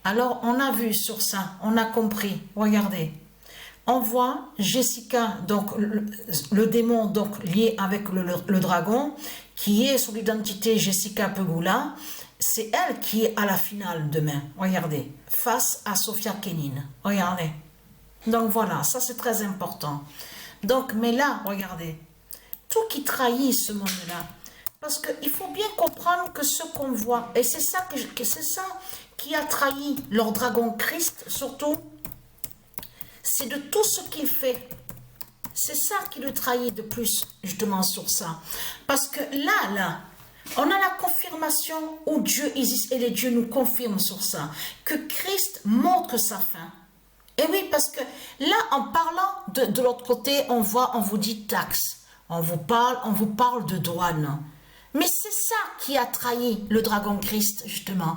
Alors, on a vu sur ça, on a compris. Regardez. On voit Jessica, donc le démon donc lié avec le dragon, qui est sous l'identité Jessica Pegula. C'est elle qui est à la finale demain. Regardez. Face à Sophia Kenin. Regardez. Donc voilà, ça c'est très important. Donc, mais là, regardez. Tout qui trahit ce monde-là. Parce qu'il faut bien comprendre que ce qu'on voit, et c'est ça, c'est ça qui a trahi leur dragon Christ, surtout, c'est de tout ce qu'il fait. C'est ça qui le trahit de plus, justement, sur ça. Parce que là, on a la confirmation où Dieu existe et les dieux nous confirment sur ça, que Christ montre sa fin. Et oui, parce que là, en parlant de l'autre côté, on vous dit taxe, on vous parle de douane. Mais c'est ça qui a trahi le dragon Christ, justement.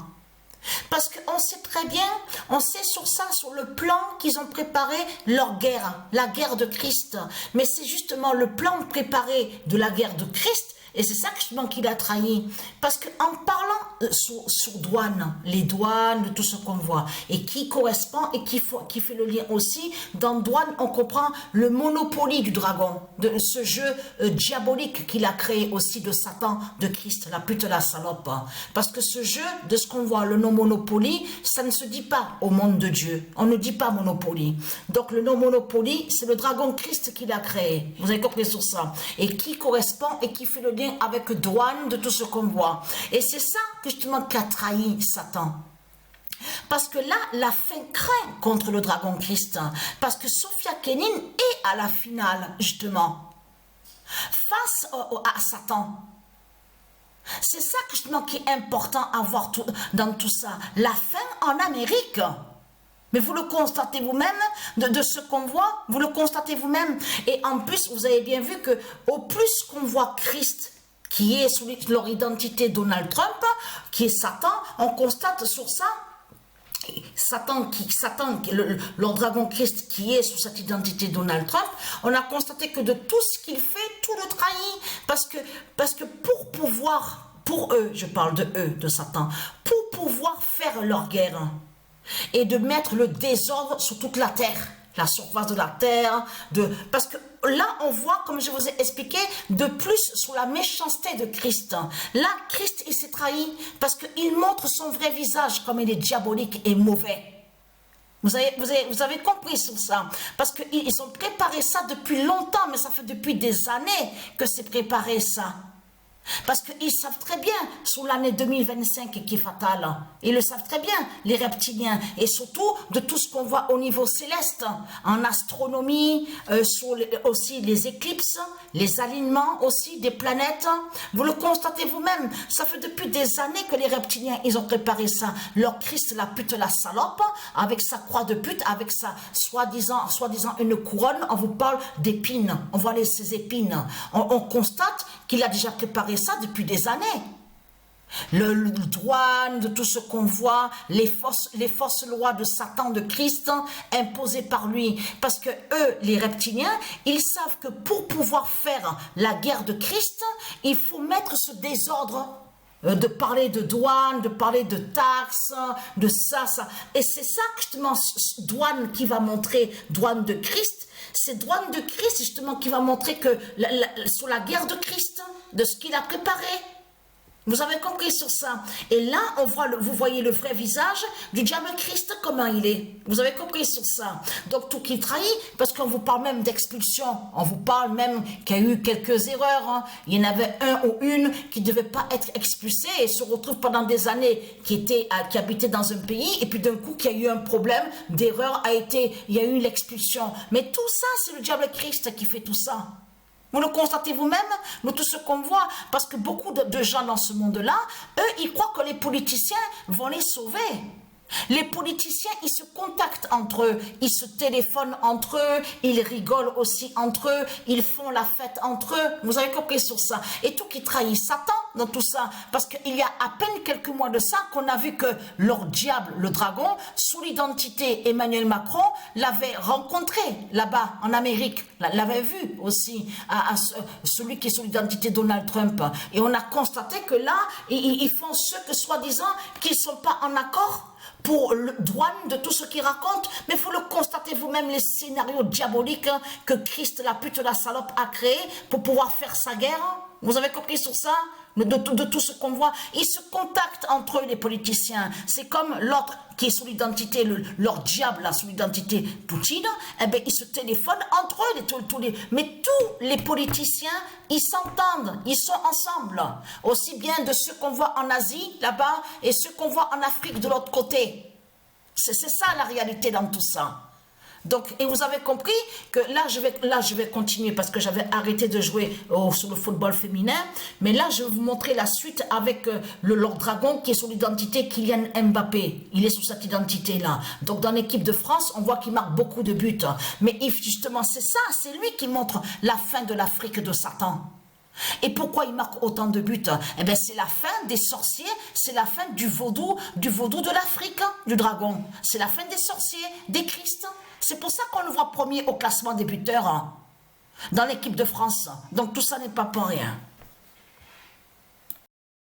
Parce qu'on sait très bien, on sait sur ça, sur le plan qu'ils ont préparé leur guerre, la guerre de Christ. Mais c'est justement le plan préparé de la guerre de Christ, et c'est ça justement qu'il a trahi. Parce qu'en parlant sur douane, les douanes, de tout ce qu'on voit, et qui correspond et qui fait le lien aussi, dans douane, on comprend le monopoly du dragon, de ce jeu diabolique qu'il a créé aussi de Satan, de Christ, la pute, la salope. Parce que ce jeu, de ce qu'on voit, le nom monopoly, ça ne se dit pas au monde de Dieu. On ne dit pas monopoly. Donc le nom monopoly, c'est le dragon Christ qu'il a créé. Vous avez compris sur ça. Et qui correspond et qui fait le lien avec douane de tout ce qu'on voit. Et c'est ça que justement qu'a trahi Satan. Parce que là, la fin craint contre le dragon Christ. Parce que Sophia Kenin est à la finale, justement, face à Satan. C'est ça que, justement, qui est important à voir dans tout ça. La fin en Amérique. Mais vous le constatez vous-même, de ce qu'on voit, vous le constatez vous-même. Et en plus, vous avez bien vu que au plus qu'on voit Christ, qui est sous leur identité Donald Trump, qui est Satan, on constate sur ça, Satan, leur dragon Christ qui est sous cette identité Donald Trump, on a constaté que de tout ce qu'il fait, tout le trahit, parce que pour pouvoir, pour eux, je parle de eux, de Satan, pour pouvoir faire leur guerre, et de mettre le désordre sur toute la terre, la surface de la terre, parce que là on voit, comme je vous ai expliqué, de plus sur la méchanceté de Christ. Là, Christ, il s'est trahi parce qu'il montre son vrai visage comme il est diabolique et mauvais. Vous avez compris sur ça, parce qu'ils ont préparé ça depuis longtemps, mais ça fait depuis des années que c'est préparé ça. Parce qu'ils savent très bien, sur l'année 2025 qui est fatale, ils le savent très bien, les reptiliens, et surtout de tout ce qu'on voit au niveau céleste, en astronomie, aussi les éclipses, les alignements aussi des planètes. Vous le constatez vous-même, ça fait depuis des années que les reptiliens, ils ont préparé ça. Leur Christ, la pute, la salope, avec sa croix de pute, avec sa soi-disant une couronne, on vous parle d'épines, on voit ces épines. On constate qu'il a déjà préparé ça depuis des années. Le douane, de tout ce qu'on voit, les fausses lois de Satan, de Christ, imposées par lui. Parce que eux, les reptiliens, ils savent que pour pouvoir faire la guerre de Christ, il faut mettre ce désordre, de parler de douane, de parler de taxes, de ça. Et c'est ça, justement, douane qui va montrer, douane de Christ, c'est douane de Christ, justement, qui va montrer que sur la guerre de Christ, de ce qu'il a préparé. Vous avez compris sur ça. Et là, vous voyez le vrai visage du diable Christ, comment il est. Vous avez compris sur ça. Donc, tout qui trahit, parce qu'on vous parle même d'expulsion. On vous parle même qu'il y a eu quelques erreurs. Hein. Il y en avait un ou une qui ne devait pas être expulsé et se retrouve pendant des années qui habitait dans un pays. Et puis d'un coup, qu'il y a eu un problème d'erreur, il y a eu l'expulsion. Mais tout ça, c'est le diable Christ qui fait tout ça. Vous le constatez vous-même, nous tout ce qu'on voit, parce que beaucoup de gens dans ce monde-là, eux, ils croient que les politiciens vont les sauver. Les politiciens, ils se contactent entre eux, ils se téléphonent entre eux, ils rigolent aussi entre eux, ils font la fête entre eux. Vous avez compris sur ça. Et tout qui trahit Satan dans tout ça. Parce qu'il y a à peine quelques mois de ça qu'on a vu que leur diable, le dragon, sous l'identité Emmanuel Macron, l'avait rencontré là-bas en Amérique. L'avait vu aussi, celui qui est sous l'identité Donald Trump. Et on a constaté que là, ils font ce que soi-disant qu'ils ne sont pas en accord pour le douane de tout ce qu'il raconte, mais il faut le constater vous-même, les scénarios diaboliques que Christ, la pute, la salope, a créés pour pouvoir faire sa guerre. Vous avez compris sur ça? De tout ce qu'on voit, ils se contactent entre eux, les politiciens. C'est comme l'autre qui est sous l'identité, leur diable là, sous l'identité Poutine, eh bien, ils se téléphonent entre eux, mais tous les politiciens, ils s'entendent, ils sont ensemble. Aussi bien de ceux qu'on voit en Asie, là-bas, et ceux qu'on voit en Afrique, de l'autre côté. C'est ça la réalité dans tout ça. Donc, et vous avez compris que là, je vais continuer parce que j'avais arrêté de jouer sur le football féminin. Mais là, je vais vous montrer la suite avec le Lord Dragon qui est sous l'identité Kylian Mbappé. Il est sous cette identité-là. Donc, dans l'équipe de France, on voit qu'il marque beaucoup de buts. Mais justement, c'est ça, c'est lui qui montre la fin de l'Afrique de Satan. Et pourquoi il marque autant de buts? Eh bien, c'est la fin des sorciers, c'est la fin du vaudou de l'Afrique, du dragon. C'est la fin des sorciers, des Christ. C'est pour ça qu'on le voit premier au classement des buteurs dans l'équipe de France. Donc tout ça n'est pas pour rien.